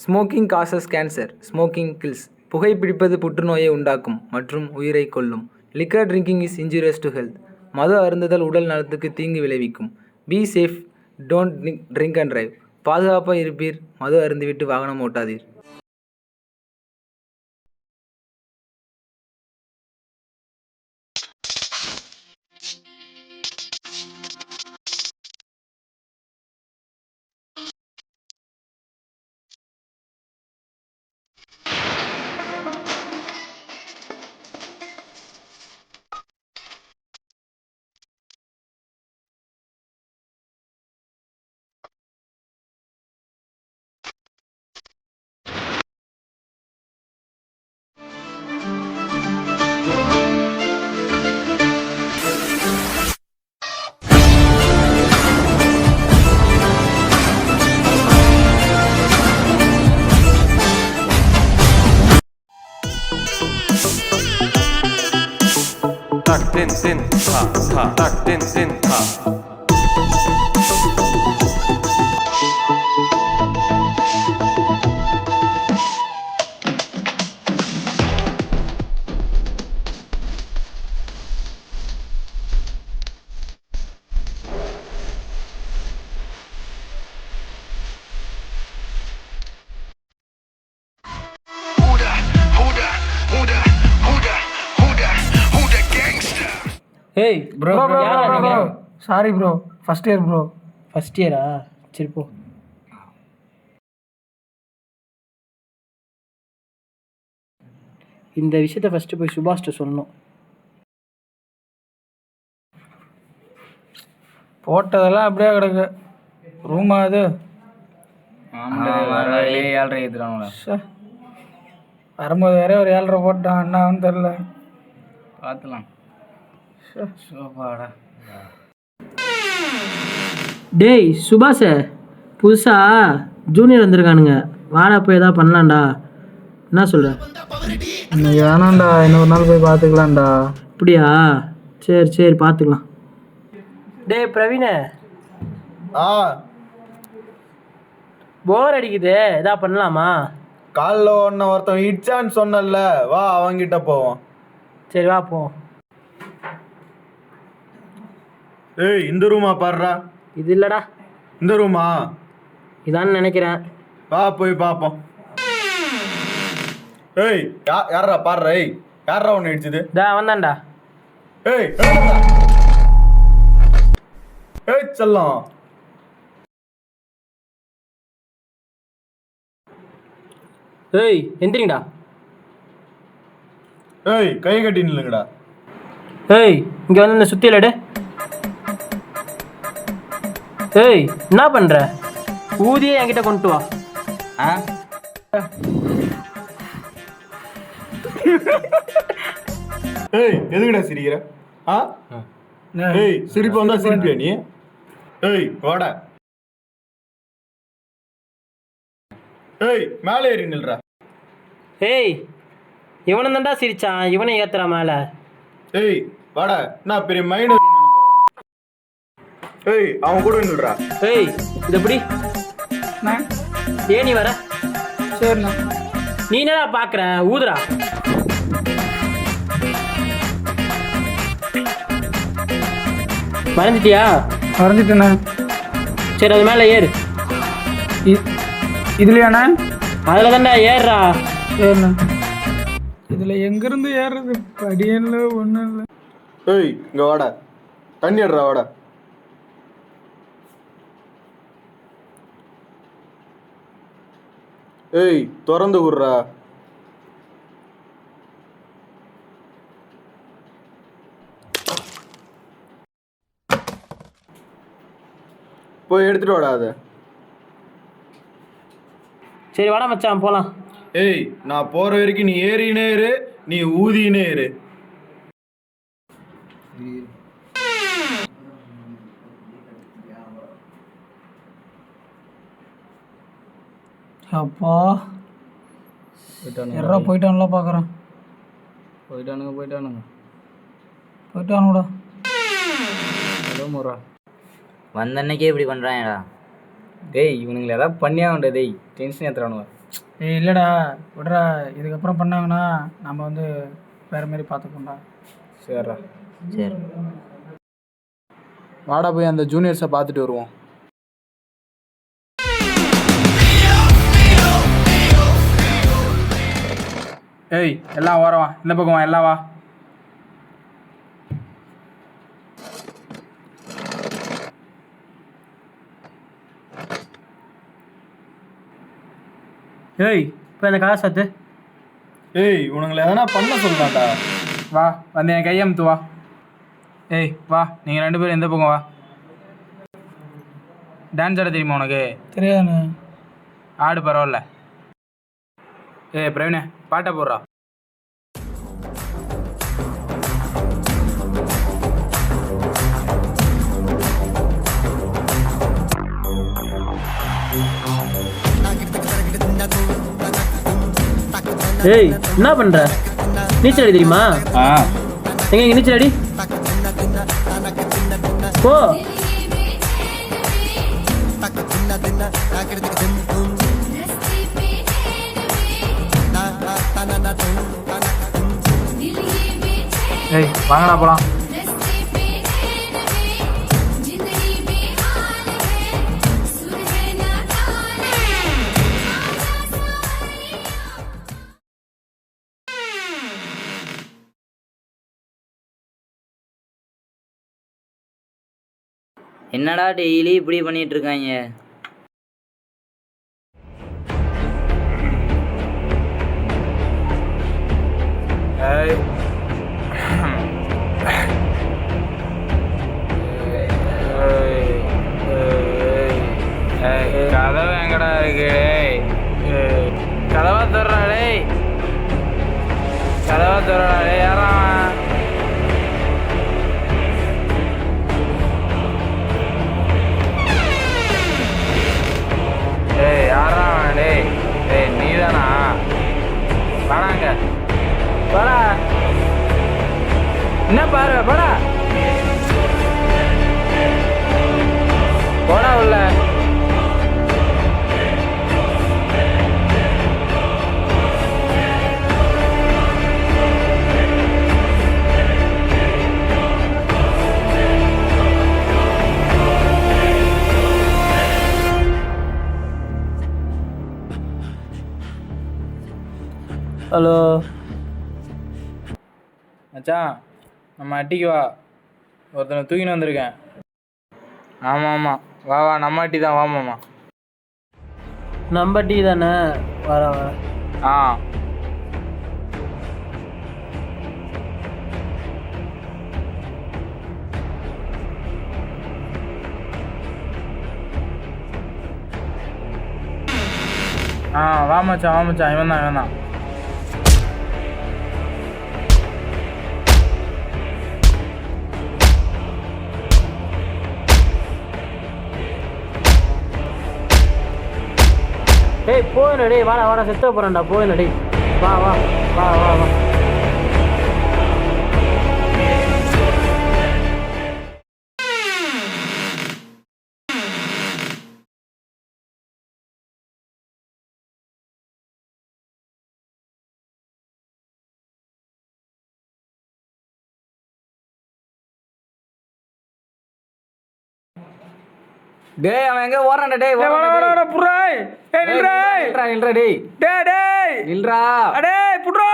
Smoking causes cancer. Smoking kills. புகைப்பிடிப்பது புற்றுநோயை உண்டாக்கும் மற்றும் உயிரை கொல்லும். Liquor drinking is injurious to health. மது அருந்துதல் உடல் நலத்துக்கு தீங்கு விளைவிக்கும். Be safe, don't drink and drive. பாதுகாப்பாக இருப்பீர், மது அருந்திவிட்டு வாகனம் ஓட்டாதீர். Tak din din ta ta tak din din ta. ஏய் ப்ரோ யாரா நீங்க? Sorry bro, first year bro. First இயரா? சரி போ. இந்த விஷயத்த ஃபர்ஸ்ட் போய் சுபாஷ்ட சொல்லணும். போட்டதெல்லாம் அப்படியே கிடக்கு. ரூமா அது வரும்போது வேற ஒரு 7.5 போட்டான். என்னான்னு தெரில, பார்த்துலாம். டேய் சுபாஷ, புதுசா ஜூனியர் வந்திருக்கானுங்க, வாடா போய் ஏதாவது பண்ணலாம்டா. என்ன சொல்ற? இன்னைக்கு வேணாம்டா, இன்னொரு நாள் போய் பார்த்துக்கலாம்டா. அப்படியா? சரி சரி பார்த்துக்கலாம். டேய் பிரவீன, போர் அடிக்குது, ஏதா பண்ணலாமா? காலில் ஒன்ன ஒருத்தன் இட்சான்னு சொன்னல, வா அவங்கிட்ட போவோம். சரி வா போ. ஏய், இந்த ரூமா பாடுறா. இது இல்லடா, இந்த ரூமா இதான்னு நினைக்கிறேன். வா போய் பார்ப்போம். ஏய், யாரா பாடுற? ஏய், யாரா ஒன்று இடிச்சுது? வந்தான்டா. ஏய் ஏய் செல்லம். ஏய் எந்திரிங்கடா. ஏய், கை கட்டி நில்லுங்கடா. ஏய் இங்கே வந்து இந்த சுத்தியில் எடு. ஏய் என்ன பண்ணுற? ஊதியே என்கிட்ட கொண்டு வா. ஏய், எதுக்குடா சிரிக்கிற? ஏய், சிரிப்பு வந்தா சிரிப்பியா நீ? ஏய் வாடா. ஏய், மேலே ஏறி நில்றா. ஏய் இவனை தான்டா சிரிச்சான், இவனை ஏத்துறா மேலே. ஏய் வாடா, நான் பெரிய மைண்ட். ஏய், அவன் கூட நில்றா. ஏய் இது எப்படி? ஏன் நீ வர? சரிண்ணா. நீ என்னடா பார்க்குற? ஊதுரா. மறந்துட்டியா? வரைஞ்சிட்டேண்ணே. சரி அது மேலே ஏறு. இதுலையாண்ணே? அதில் தான்டா ஏறுறா. சரிண்ணா. இதில் எங்கேருந்து ஏறுறது? படியன்ல ஒன்றும் இல்லை. ஏய் இங்க வாடா, தண்ணி எடுறா வாடா. ஏய் திறந்து விடுறா. போய் எடுத்துட்டு வாடா அதை. சரி வாடா மச்சான் போகலாம். ஏய், நான் போற வரைக்கும் நீ ஏறினே இரு, நீ ஊதினே இரு. அப்பா எறா போயிட்டானுல பார்க்குறேன். போயிட்டானுடா. வந்த அன்னைக்கே இப்படி பண்ணுறாங்கடா. டேய் இவனுங்களை ஏதாவது பண்ணியாகண்டா டேய், டென்ஷன் ஏற்றுறானுவ. ஏய் இல்லைடா விட்றா, இதுக்கப்புறம் பண்ணாங்கன்னா நம்ம வந்து வேறு மாதிரி பார்த்துக்கோண்டா. சரிடா. சரி. வாடா போய் அந்த ஜூனியர்ஸை பார்த்துட்டு வருவோம். ஏய் எல்லாம் ஓரவா, இந்த பக்கம் வா, எல்லாம் வா. ஏய் இப்போ இந்த காசு சத்து ஏய் உனங்களை எதனா பண்ண சொல்லலாம்டா. வா வந்து என் கையமுத்து வா. ஏய் வா, நீங்கள் 2 பேரும் எந்த பக்கம் வா. டான்ஸ் ஆட தெரியுமா உனக்கு? தெரியாதுண்ணே. ஆடு பரவாயில்ல. ஏய் பிரவீனே பாட்டை போடுறா. ஏய் என்ன பண்ணுற? நீச்சல் அடி தெரியுமா? எங்க நீச்சல் அடி போ. ஏய் வாங்கடா போலாம். என்னடா டெய்லி இப்படி பண்ணிட்டு இருக்காங்க? ஏய் கதவு எங்கடா இருக்கு? கதவா தர்றா டேய், கதவா தர்றா டேய். யாரா டேய், யாரா டேய்? டேய் நீதானா? வாடாங்க, வாடா. என்ன பாரு, வாடா போடா உள்ள. ஹலோ மச்சான், நம்ம அட்டிக்கு வா, ஒருத்தனை தூக்கின்னு வந்திருக்கேன். ஆமாம் ஆமாம், வா வா, நம்ம அட்டி தான், வாமாம்மா. நம்ம டீ தானே, வர வர. ஆ வா மச்சான், வா மச்சான், இவன் தான், இவன் தான். டேய் போயின டேய், வாடா வாடா, செத்த போகிறேன்டா, போயின டேய், வா வா வா வா வா. டேய் அவன் எங்க ஓடுறான்டா டேய், வாடா வாடா வாடா புறாய். ஏய் நில்றா, நில்றா நில்றா டேய், டேய் டேய் நில்றா. டேய் புட்றா.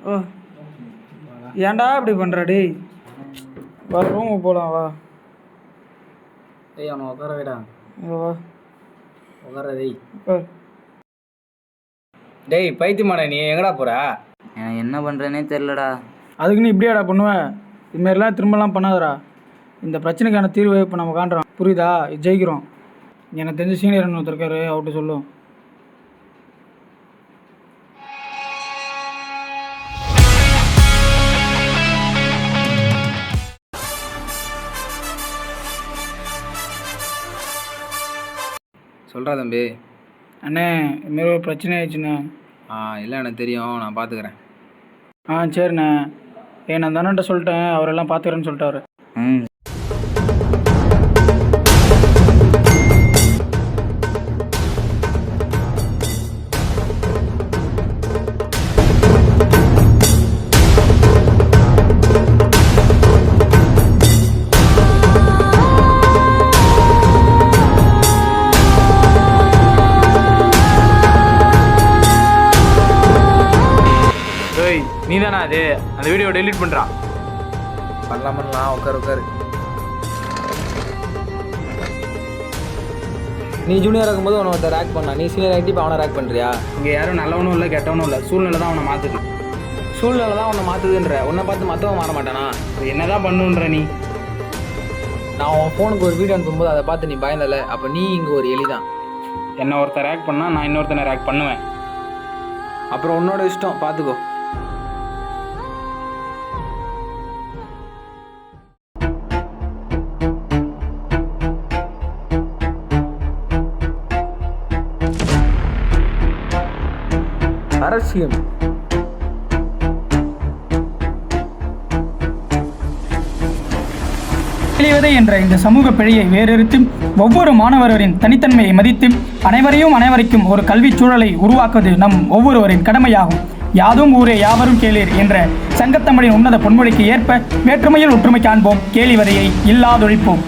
ஓ ஏன்டா இப்படி பண்ணுற டேய்? வா ரூமுக்கு போகலாம் வா. டேய் அவனை உட்கார வைடா. இங்கே வா உட்கார டேய். உட்கார். டேய் பைத்தியமாடா நீ, எங்கடா போற? எனக்கு என்ன பண்ணுறேனே தெரிலடா. அதுக்கு நீ இப்படியாடா பண்ணுவேன்? இதுமாரிலாம் திரும்பலாம் பண்ணாதடா. இந்த பிரச்சனைக்கான தீர்வு இப்போ நம்ம காண்றோம், புரியுதா? ஜெயிக்கிறோம். எனக்கு தெரிஞ்ச சீனியர் ஒருத்தர் இருக்காரு, அவர்கிட்ட சொல்லும். சொல்கிறா தம்பி. அண்ணே இதுமாரி ஒரு பிரச்சனை ஆயிடுச்சுண்ணே. இல்லை எனக்கு தெரியும், நான் பார்த்துக்கிறேன். சரிண்ணே. நான் தானேன்ட்ட சொல்லிட்டேன், அவரெல்லாம் பார்த்துக்கிறேன்னு சொல்லிட்டாரு. ம் நீ தானே அது? அந்த வீடியோ டெலீட் பண்ணுறா. பண்ணலாம் உட்காரு. நீ ஜூனியர் இருக்கும்போது உன்னை ஒருத்தர் ரேக் பண்ணா, நீ சீனியர் ஆகிட்டு இப்போ அவனை ரேக் பண்ணுறியா? இங்கே யாரும் நல்லவனும் இல்லை கெட்டவனும் இல்லை, சூழ்நிலை தான் அவனை மாற்றுது. சூழ்நிலை தான் உன்னை மாற்றுதுன்ற, உன்னை பார்த்து மற்றவன் மாற மாட்டானா? என்ன தான் பண்ணுன்ற நீ? நான் உன் ஃபோனுக்கு ஒரு வீடியோ அனுப்பும்போது அதை பார்த்து நீ பயந்தல, அப்போ நீ இங்கே ஒரு எலி தான். என்னை ஒருத்தர் ரேக் பண்ணால் நான் இன்னொருத்தனை ரேக் பண்ணுவேன். அப்புறம் உன்னோட இஷ்டம், பார்த்துக்கோ. அரசியல் கேலிவதை என்ற இந்த சமூக பிழையை வேறறுத்து ஒவ்வொரு மாணவரின் தனித்தன்மையை மதித்து அனைவருக்கும் ஒரு கல்விச் சூழலை உருவாக்குவது நம் ஒவ்வொருவரின் கடமையாகும். யாதும் ஊரே யாவரும் கேளீர் என்ற சங்கத்தமிழின் உன்னத பொன்மொழிக்கு ஏற்ப வேற்றுமையில் ஒற்றுமை காண்போம், கேலிவதையை இல்லாதொழிப்போம்.